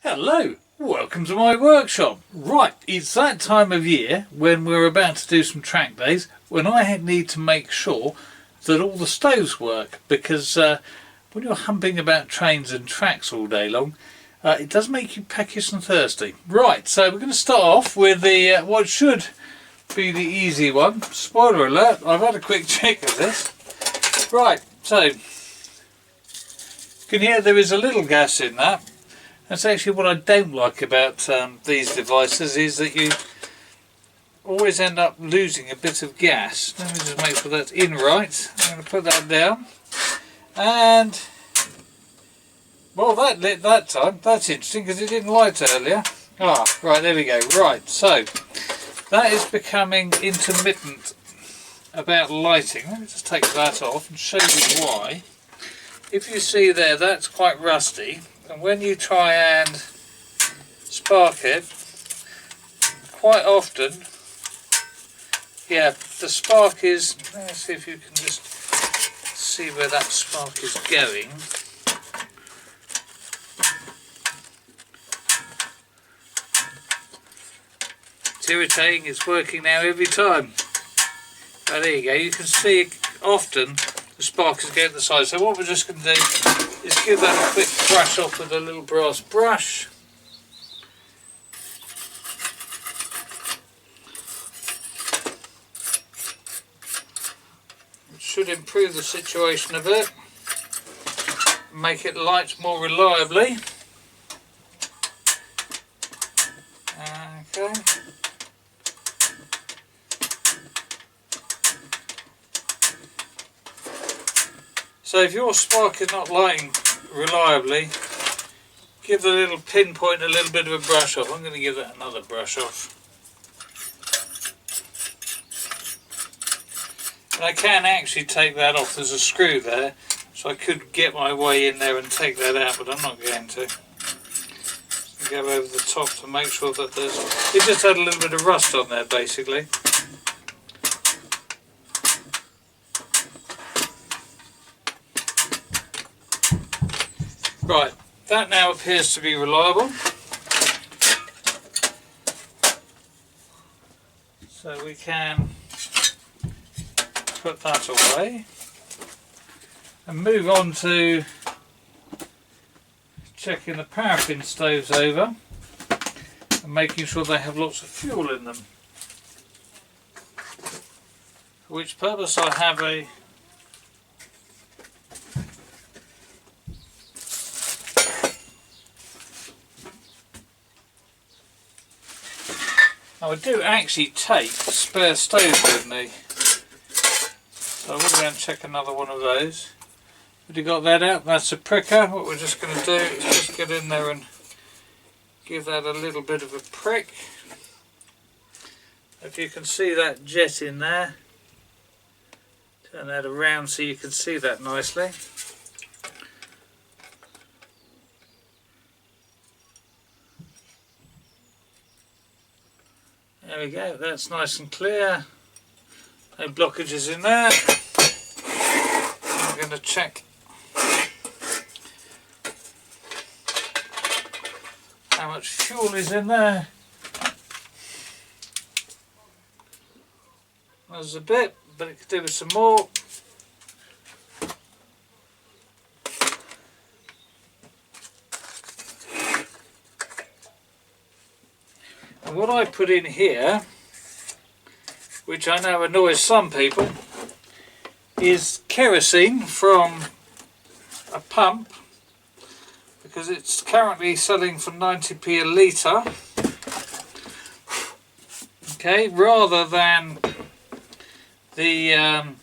Hello, welcome to my workshop. Right, it's that time of year when we're about to do some track days when I need to make sure that all the stoves work, because when you're humping about trains and tracks all day long, it does make you peckish and thirsty. Right, so we're going to start off with the what should be the easy one. Spoiler alert, I've had a quick check of this. Right, so you can hear there is a little gas in that. That's actually what I don't like about these devices, is that you always end up losing a bit of gas. Let me just make sure that's in right. I'm going to put that down. And, well, that lit that time. That's interesting because it didn't light earlier. Ah, right, there we go. Right, so that is becoming intermittent about lighting. Let me just take that off and show you why. If you see there, that's quite rusty. And when you try and spark it, quite often, yeah, the spark is, let's see if you can just see where that spark is going. It's irritating, it's working now every time. Oh, there you go, you can see often the spark is going to the side. So what we're just going to do is give that a quick brush off with a little brass brush. It should improve the situation a bit, make it light more reliably. Okay. So if your spark is not lighting reliably, give the little pinpoint a little bit of a brush off. I'm going to give that another brush off. And I can actually take that off. There's a screw there, so I could get my way in there and take that out, but I'm not going to. Go over the top to make sure that there's... It just had a little bit of rust on there, basically. Right, that now appears to be reliable. So we can put that away and move on to checking the paraffin stoves over and making sure they have lots of fuel in them. For which purpose I have a I do actually take spare stoves with me, so I will go and check another one of those. Have you got that out? That's a pricker. What we're just going to do is just get in there and give that a little bit of a prick. If you can see that jet in there, turn that around so you can see that nicely. There we go, that's nice and clear. No blockages in there. I'm going to check how much fuel is in there. There's a bit, but it could do with some more. And what I put in here, which I know annoys some people, is kerosene from a pump, because it's currently selling for 90p a litre. Okay, rather than the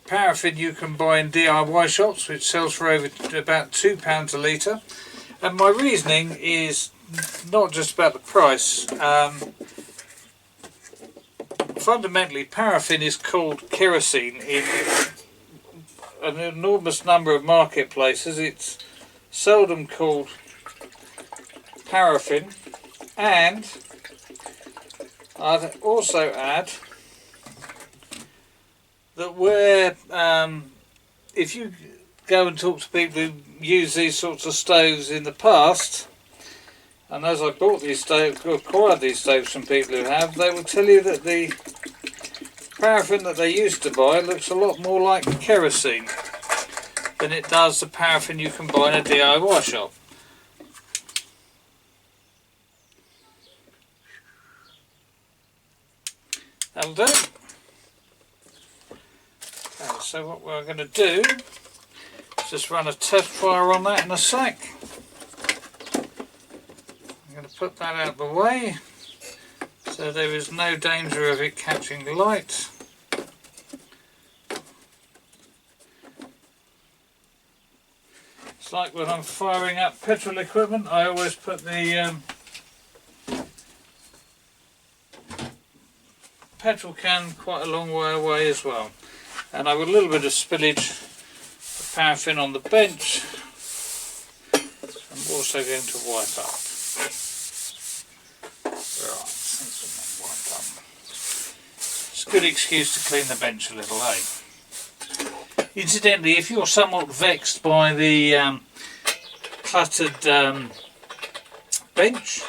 paraffin you can buy in DIY shops, which sells for about £2 a litre. And my reasoning is not just about the price. Fundamentally, paraffin is called kerosene in an enormous number of marketplaces. It's seldom called paraffin, and I'd also add that where if you go and talk to people who use these sorts of stoves in the past, And as I bought these stoves, acquired these stoves from people who have, they will tell you that the paraffin that they used to buy looks a lot more like kerosene than it does the paraffin you can buy in a DIY shop. That'll do. Okay, so what we're going to do is just run a test fire on that in a sec. I'm going to put that out of the way so there is no danger of it catching light. It's like when I'm firing up petrol equipment, I always put the petrol can quite a long way away as well. And I've got a little bit of spillage of paraffin on the bench. I'm also going to wipe up. Right, that's all wiped up. It's a good excuse to clean the bench a little, eh? Incidentally, if you're somewhat vexed by the cluttered bench,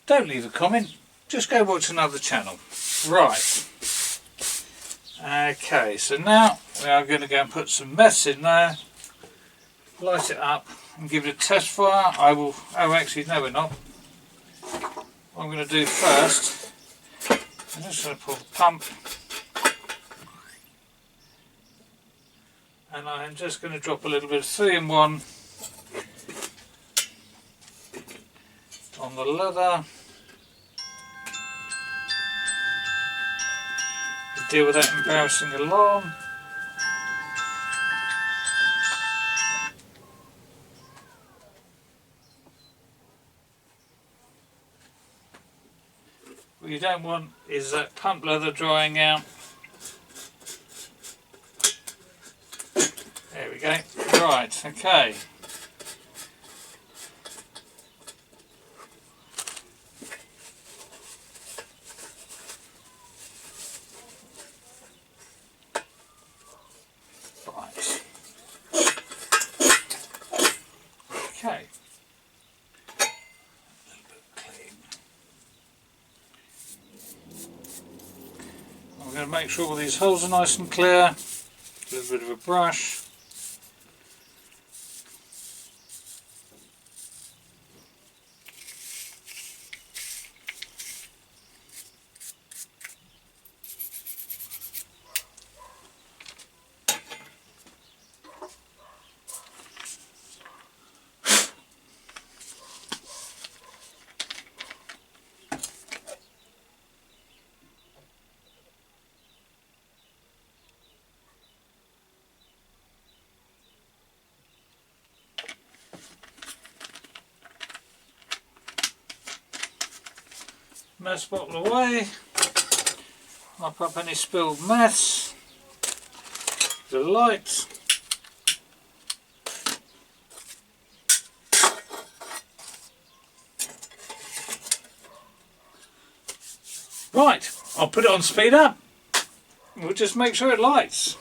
don't leave a comment, just go watch another channel. Right, okay, so now we are going to go and put some mess in there, light it up and give it a test fire. Oh actually no, we're not. What I'm going to do first, I'm just going to pull the pump and I'm just going to drop a little bit of 3-in-1 on the leather. Deal with that embarrassing alarm. What you don't want is that pump leather drying out. There we go. Right, okay. Okay. A little bit clean. I'm going to make sure all these holes are nice and clear. A little bit of a brush. Mess bottle away, mop up any spilled mess, the light, right, I'll put it on speed up, we'll just make sure it lights.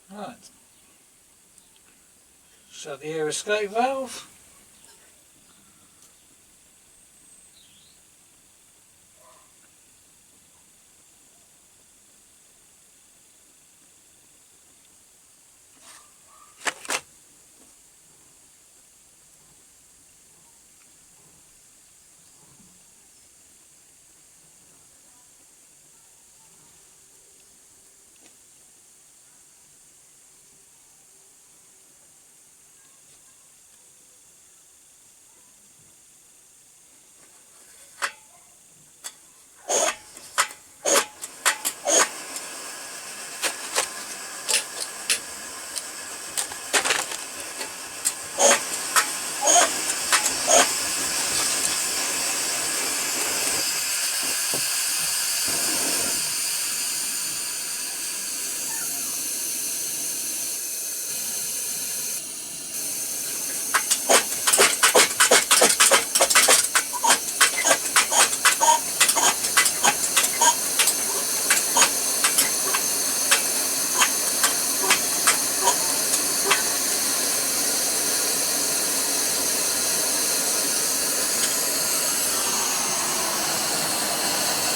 Right, shut the air escape valve.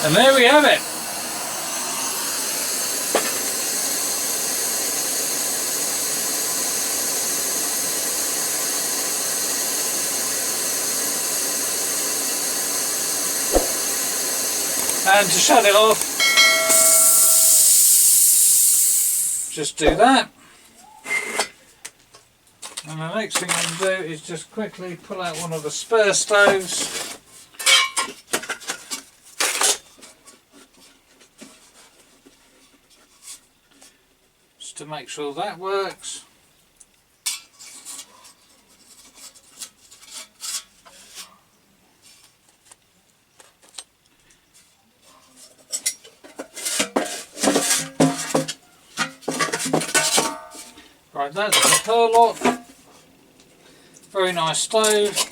And there we have it. And to shut it off, just do that. And the next thing I'm going to do is just quickly pull out one of the spare stoves. Just to make sure that works. Right, that's the Hurlock. Very nice stove.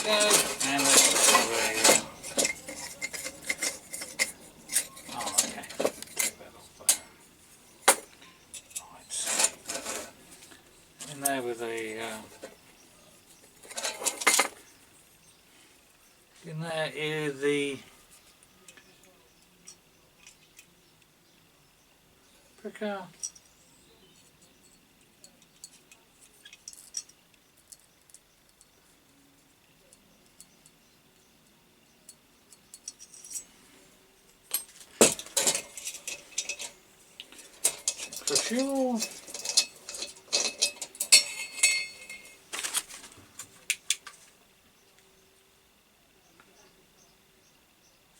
And let's have a, oh, okay, take that off there. Right, in there with in there is the pricker. The fuel.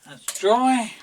That's dry.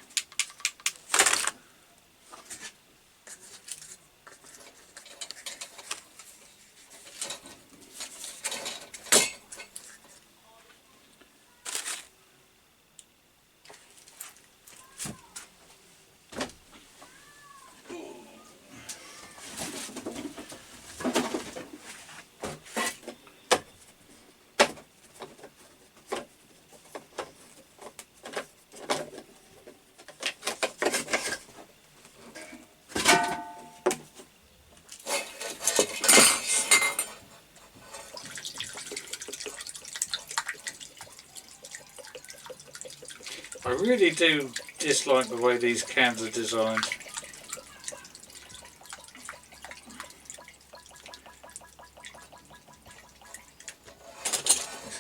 I really do dislike the way these cans are designed.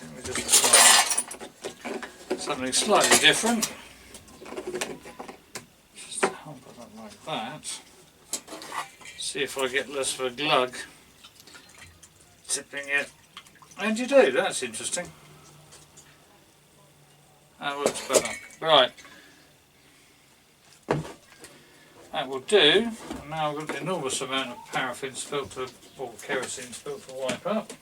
Let me just try something slightly different. Just hold it up like that. See if I get less of a glug tipping it. And you do, that's interesting. That works better. Right. That will do. And now I've got an enormous amount of paraffin spilt to, or kerosene spilt to wipe up.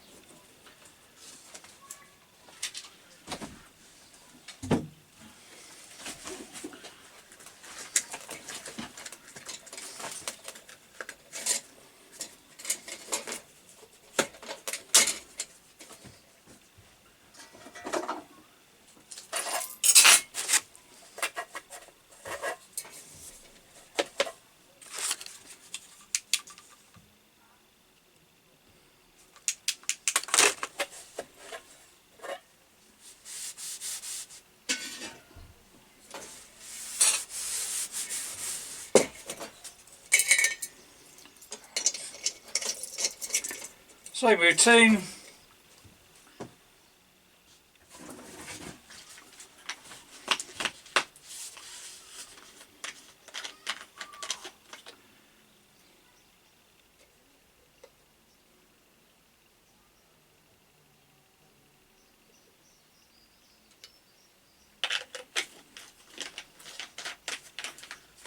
Same routine.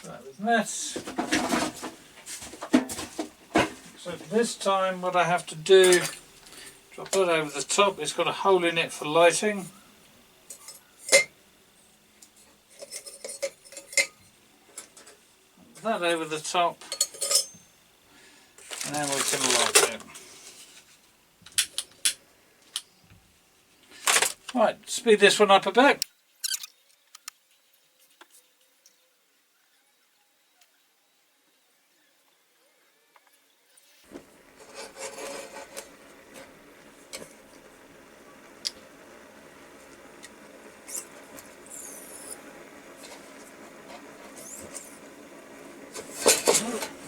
That was mess. So this time what I have to do, drop that over the top. It's got a hole in it for lighting. that over the top, and then we can light it. Right, speed this one up a bit.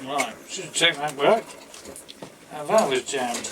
Right, should check that worked. Now that was jammed.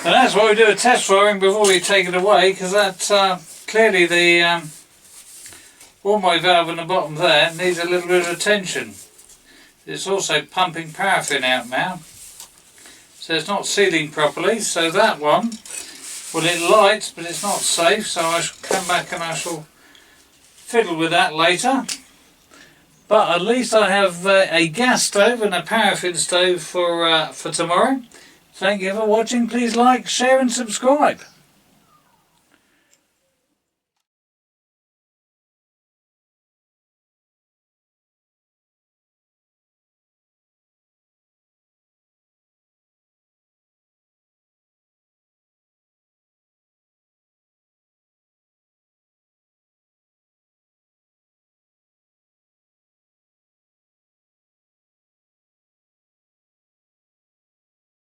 And that's why we do a test firing before we take it away, because that clearly the one-way valve in the bottom there needs a little bit of attention. It's also pumping paraffin out now, so it's not sealing properly. So that one, well, it lights, but it's not safe, so I shall come back and I shall fiddle with that later. But at least I have a gas stove and a paraffin stove for tomorrow. Thank you for watching. Please like, share and subscribe.